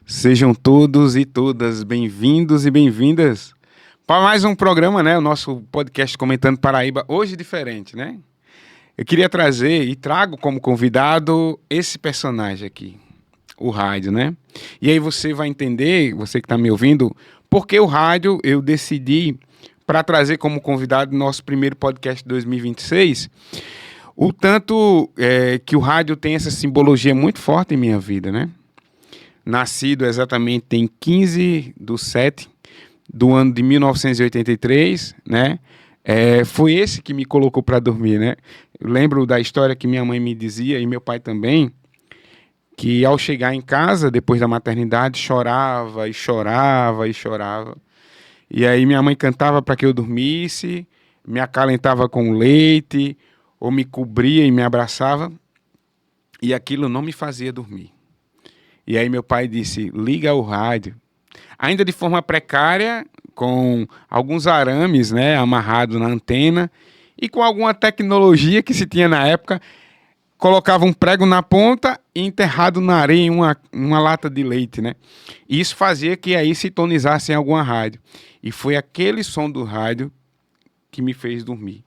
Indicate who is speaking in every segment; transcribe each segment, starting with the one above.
Speaker 1: Sejam todos e todas bem-vindos e bem-vindas para mais um programa, né? O nosso podcast Comentando Paraíba, hoje diferente, né? Eu queria trazer e trago como convidado esse personagem aqui, o rádio, né? E aí você vai entender, você que está me ouvindo, por que o rádio eu decidi para trazer como convidado nosso primeiro podcast de 2026, o tanto que o rádio tem essa simbologia muito forte em minha vida, né? Nascido exatamente em 15 de 7 do ano de 1983, né? Foi esse que me colocou para dormir, né? Eu lembro da história que minha mãe me dizia, e meu pai também, que ao chegar em casa, depois da maternidade, chorava e chorava e chorava. E aí minha mãe cantava para que eu dormisse, me acalentava com leite, ou me cobria e me abraçava, e aquilo não me fazia dormir. E aí meu pai disse, liga o rádio. Ainda de forma precária, com alguns arames, né, amarrados na antena, e com alguma tecnologia que se tinha na época, colocava um prego na ponta e enterrado na areia em uma lata de leite, né? E isso fazia que aí sintonizasse em alguma rádio. E foi aquele som do rádio que me fez dormir.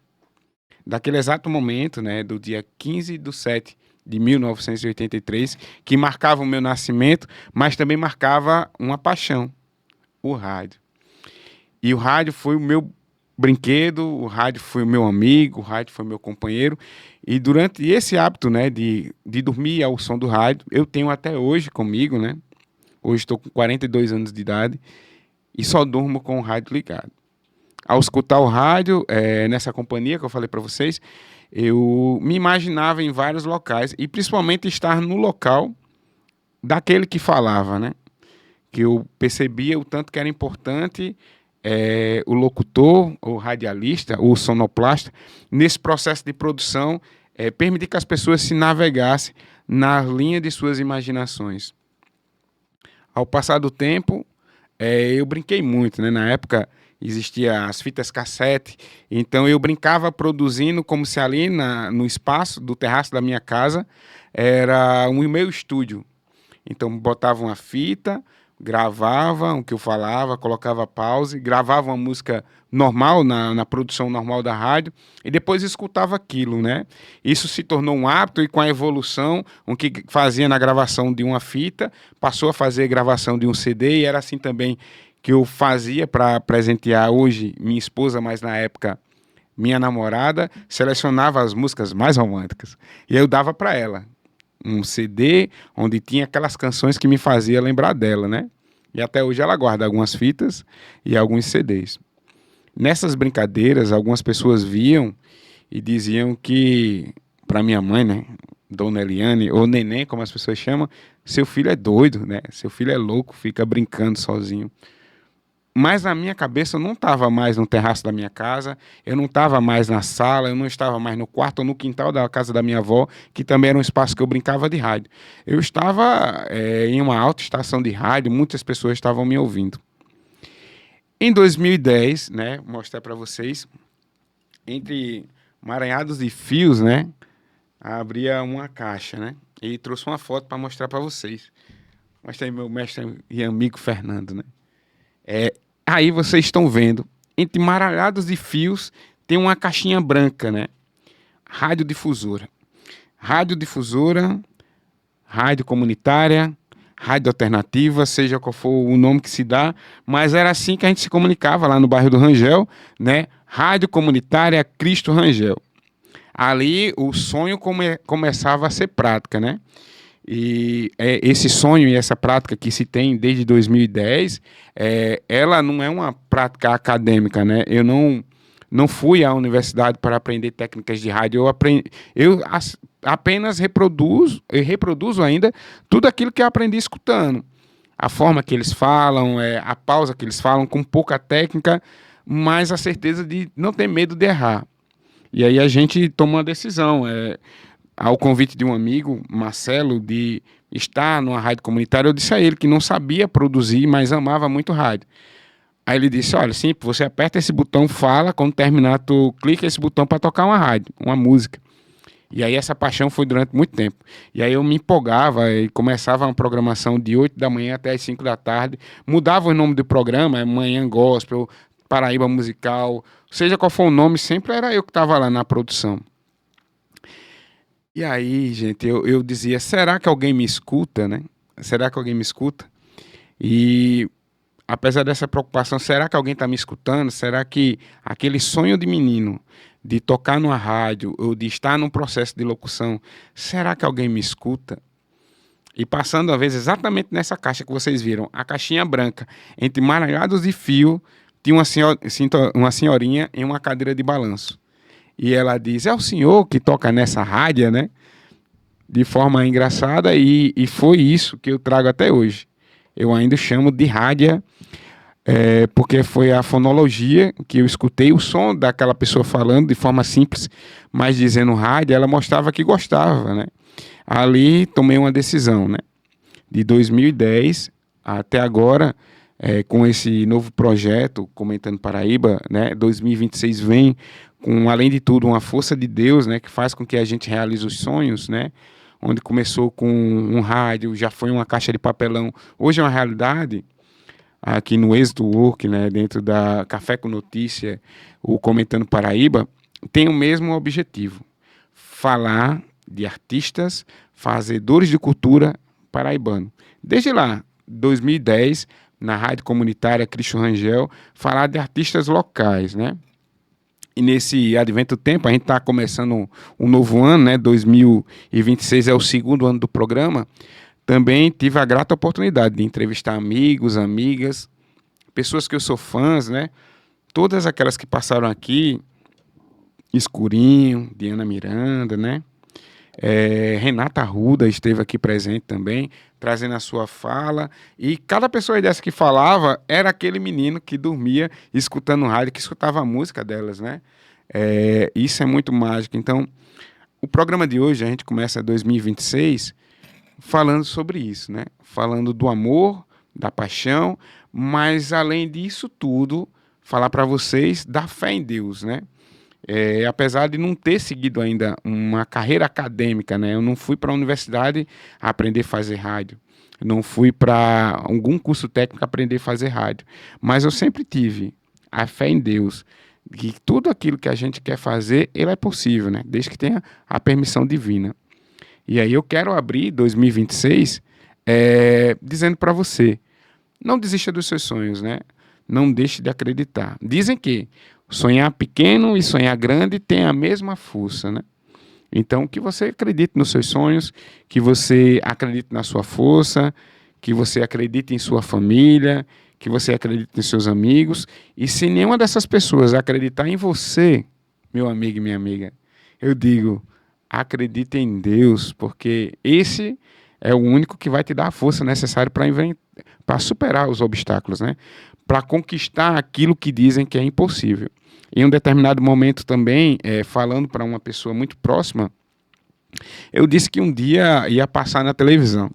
Speaker 1: Daquele exato momento, né, do dia 15 de 7 de 1983, que marcava o meu nascimento, mas também marcava uma paixão, o rádio. E o rádio foi o meu brinquedo, o rádio foi o meu amigo, o rádio foi o meu companheiro. E durante esse hábito, né, de dormir ao som do rádio, eu tenho até hoje comigo, né? Hoje estou com 42 anos de idade e só durmo com o rádio ligado. Ao escutar o rádio, nessa companhia que eu falei para vocês, eu me imaginava em vários locais e principalmente estar no local daquele que falava, né? Que eu percebia o tanto que era importante o locutor, o radialista, o sonoplasta, nesse processo de produção, permitir que as pessoas se navegassem na linha de suas imaginações. Ao passar do tempo, eu brinquei muito, né? Na época existia as fitas cassete, então eu brincava produzindo como se ali no espaço do terraço da minha casa era um meu estúdio. Então botava uma fita, gravava o que eu falava, colocava pause, gravava uma música normal na produção normal da rádio e depois escutava aquilo, né? Isso se tornou um hábito e com a evolução, o que fazia na gravação de uma fita, passou a fazer gravação de um CD e era assim também que eu fazia para presentear hoje minha esposa, mas na época minha namorada, selecionava as músicas mais românticas e eu dava para ela um CD onde tinha aquelas canções que me fazia lembrar dela, né? E até hoje ela guarda algumas fitas e alguns CDs. Nessas brincadeiras, algumas pessoas viam e diziam que, para minha mãe, né, Dona Eliane, ou Neném, como as pessoas chamam, seu filho é doido, né? Seu filho é louco, fica brincando sozinho. Mas na minha cabeça eu não estava mais no terraço da minha casa, eu não estava mais na sala, eu não estava mais no quarto ou no quintal da casa da minha avó, que também era um espaço que eu brincava de rádio. Eu estava em uma alta estação de rádio, muitas pessoas estavam me ouvindo. Em 2010, né, vou mostrar para vocês, entre emaranhados de fios, né, abria uma caixa, né, e trouxe uma foto para mostrar para vocês. Mostra aí meu mestre e amigo Fernando, né. Aí vocês estão vendo, entre maralhados de fios, tem uma caixinha branca, né? Radiodifusora. Radiodifusora, rádio comunitária, rádio alternativa, seja qual for o nome que se dá, mas era assim que a gente se comunicava lá no bairro do Rangel, né? Rádio comunitária Cristo Rangel. Ali o sonho começava a ser prática, né? E esse sonho e essa prática que se tem desde 2010, ela não é uma prática acadêmica, né? Eu não fui à universidade para aprender técnicas de rádio, apenas reproduzo ainda tudo aquilo que eu aprendi escutando. A forma que eles falam, a pausa que eles falam, com pouca técnica, mas a certeza de não ter medo de errar. E aí a gente toma uma decisão, ao convite de um amigo, Marcelo, de estar numa rádio comunitária, eu disse a ele que não sabia produzir, mas amava muito rádio. Aí ele disse, olha, sim, você aperta esse botão, fala, quando terminar, tu clica esse botão para tocar uma rádio, uma música. E aí essa paixão foi durante muito tempo. E aí eu me empolgava e começava uma programação de 8 da manhã até as 5 da tarde. Mudava o nome do programa, Manhã Gospel, Paraíba Musical, seja qual for o nome, sempre era eu que estava lá na produção. E aí, gente, eu dizia, será que alguém me escuta, né? Será que alguém me escuta? E apesar dessa preocupação, será que alguém está me escutando? Será que aquele sonho de menino de tocar numa rádio ou de estar num processo de locução, será que alguém me escuta? E passando a vez exatamente nessa caixa que vocês viram, a caixinha branca, entre maranhados de fio, tinha uma senhorinha em uma cadeira de balanço. E ela diz, é o senhor que toca nessa rádio, né? De forma engraçada, e foi isso que eu trago até hoje. Eu ainda chamo de rádio, porque foi a fonologia que eu escutei, o som daquela pessoa falando de forma simples, mas dizendo rádio, ela mostrava que gostava, né? Ali tomei uma decisão, né? De 2010 até agora, com esse novo projeto, Comentando Paraíba, né? 2026 vem com, além de tudo, uma força de Deus, né? Que faz com que a gente realize os sonhos, né? Onde começou com um rádio, já foi uma caixa de papelão, hoje é uma realidade. Aqui no Êxito Work, né, dentro da Café com Notícia, o Comentando Paraíba, tem o mesmo objetivo: falar de artistas, fazedores de cultura paraibano. Desde lá, 2010, na rádio comunitária Cristo Rangel, falar de artistas locais, né? E nesse advento tempo, a gente está começando um novo ano, né? 2026 é o segundo ano do programa. Também tive a grata oportunidade de entrevistar amigos, amigas, pessoas que eu sou fãs, né? Todas aquelas que passaram aqui, Escurinho, Diana Miranda, né? Renata Arruda esteve aqui presente também, trazendo a sua fala. E cada pessoa dessa que falava era aquele menino que dormia escutando rádio, que escutava a música delas, né? Isso é muito mágico. Então, o programa de hoje, a gente começa 2026 falando sobre isso, né? Falando do amor, da paixão, mas além disso tudo, falar para vocês da fé em Deus, né? Apesar de não ter seguido ainda uma carreira acadêmica, né? Eu não fui para a universidade aprender a fazer rádio, eu não fui para algum curso técnico aprender a fazer rádio, mas eu sempre tive a fé em Deus, que tudo aquilo que a gente quer fazer, ele é possível, né? Desde que tenha a permissão divina. E aí eu quero abrir 2026 dizendo para você, não desista dos seus sonhos, né? Não deixe de acreditar. Dizem que sonhar pequeno e sonhar grande tem a mesma força, né? Então, que você acredite nos seus sonhos, que você acredite na sua força, que você acredite em sua família, que você acredite em seus amigos. E se nenhuma dessas pessoas acreditar em você, meu amigo e minha amiga, eu digo, acredite em Deus, porque esse é o único que vai te dar a força necessária para superar os obstáculos, né? Para conquistar aquilo que dizem que é impossível. Em um determinado momento também, falando para uma pessoa muito próxima, eu disse que um dia ia passar na televisão.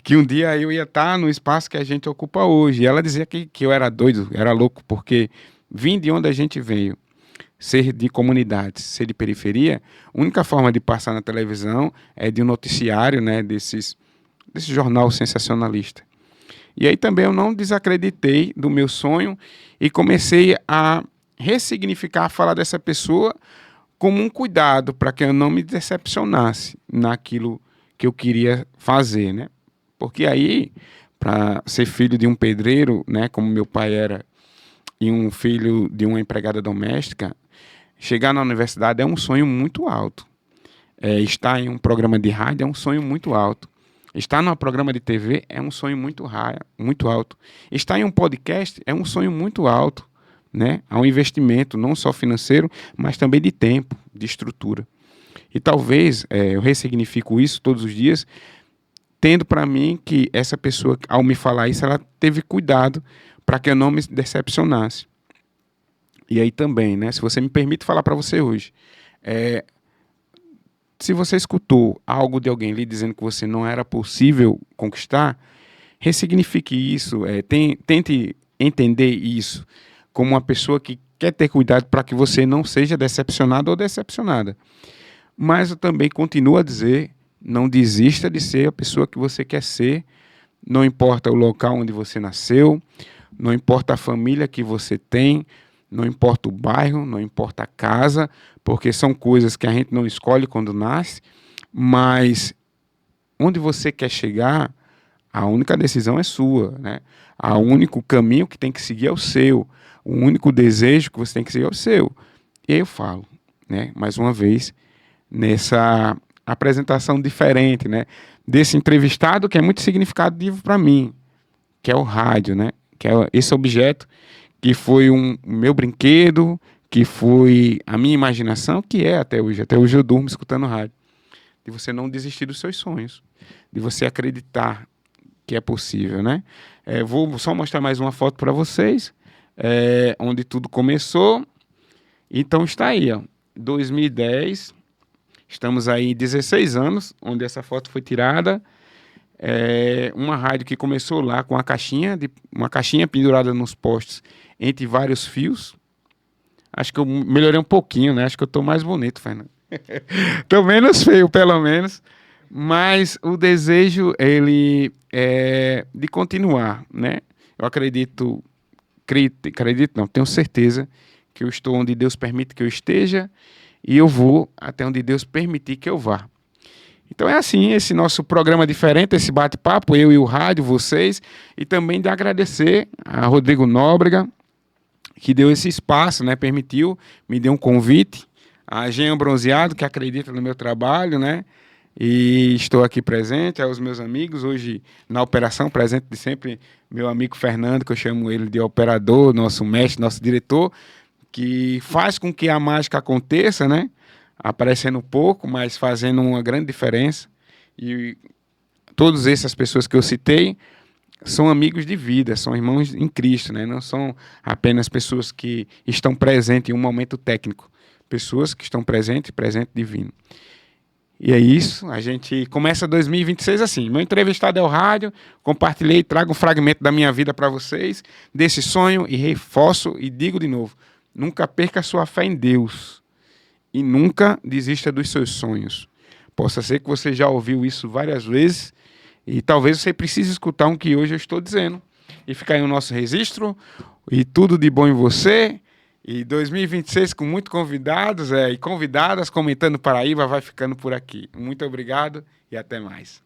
Speaker 1: Que um dia eu ia estar no espaço que a gente ocupa hoje. E ela dizia que eu era doido, era louco, porque vim de onde a gente veio. Ser de comunidades, ser de periferia, a única forma de passar na televisão é de um noticiário, né, desse jornal sensacionalista. E aí também eu não desacreditei do meu sonho e comecei a ressignificar a fala dessa pessoa como um cuidado para que eu não me decepcionasse naquilo que eu queria fazer, né? Porque aí, para ser filho de um pedreiro, né, como meu pai era, e um filho de uma empregada doméstica, chegar na universidade é um sonho muito alto. Estar em um programa de rádio é um sonho muito alto. Estar num programa de TV é um sonho muito alto. Estar em um podcast é um sonho muito alto, né? Há um investimento não só financeiro, mas também de tempo, de estrutura. E talvez eu ressignifico isso todos os dias, tendo para mim que essa pessoa, ao me falar isso, ela teve cuidado para que eu não me decepcionasse. E aí também, né? Se você me permite falar para você hoje, se você escutou algo de alguém lhe dizendo que você não era possível conquistar, ressignifique isso, tente entender isso como uma pessoa que quer ter cuidado para que você não seja decepcionado ou decepcionada. mas eu também continuo a dizer, não desista de ser a pessoa que você quer ser, não importa o local onde você nasceu, não importa a família que você tem, não importa o bairro, não importa a casa, porque são coisas que a gente não escolhe quando nasce, mas onde você quer chegar, a única decisão é sua, né? O único caminho que tem que seguir é o seu, o único desejo que você tem que seguir é o seu. E aí eu falo, né, mais uma vez, nessa apresentação diferente, né, desse entrevistado que é muito significativo para mim, que é o rádio, né, que é esse objeto que foi um meu brinquedo, que foi a minha imaginação, que é até hoje. Até hoje eu durmo escutando rádio. De você não desistir dos seus sonhos, de você acreditar que é possível, né? Vou só mostrar mais uma foto para vocês, onde tudo começou. Então está aí, ó, 2010, estamos aí 16 anos, onde essa foto foi tirada. Uma rádio que começou lá com uma caixinha pendurada nos postes entre vários fios. Acho que eu melhorei um pouquinho, né? Acho que eu estou mais bonito, Fernando. Estou menos feio, pelo menos. Mas o desejo, ele é de continuar, né? Eu acredito não, tenho certeza que eu estou onde Deus permite que eu esteja e eu vou até onde Deus permitir que eu vá. Então é assim, esse nosso programa diferente, esse bate-papo, eu e o rádio, vocês, e também de agradecer a Rodrigo Nóbrega, que deu esse espaço, né, permitiu, me deu um convite, a Jean Bronzeado, que acredita no meu trabalho, né, e estou aqui presente, aos meus amigos, hoje na operação, presente de sempre, meu amigo Fernando, que eu chamo ele de operador, nosso mestre, nosso diretor, que faz com que a mágica aconteça, né, aparecendo pouco, mas fazendo uma grande diferença. E todas essas pessoas que eu citei são amigos de vida, são irmãos em Cristo, né? Não são apenas pessoas que estão presentes em um momento técnico, pessoas que estão presente divino. E é isso, a gente começa 2026 assim. Meu entrevistado é o rádio, compartilhei, trago um fragmento da minha vida para vocês, desse sonho, e reforço e digo de novo, nunca perca a sua fé em Deus. E nunca desista dos seus sonhos. Possa ser que você já ouviu isso várias vezes e talvez você precise escutar um que hoje eu estou dizendo. E fica aí o nosso registro e tudo de bom em você. E 2026 com muitos convidados e convidadas comentando Paraíba vai ficando por aqui. Muito obrigado e até mais.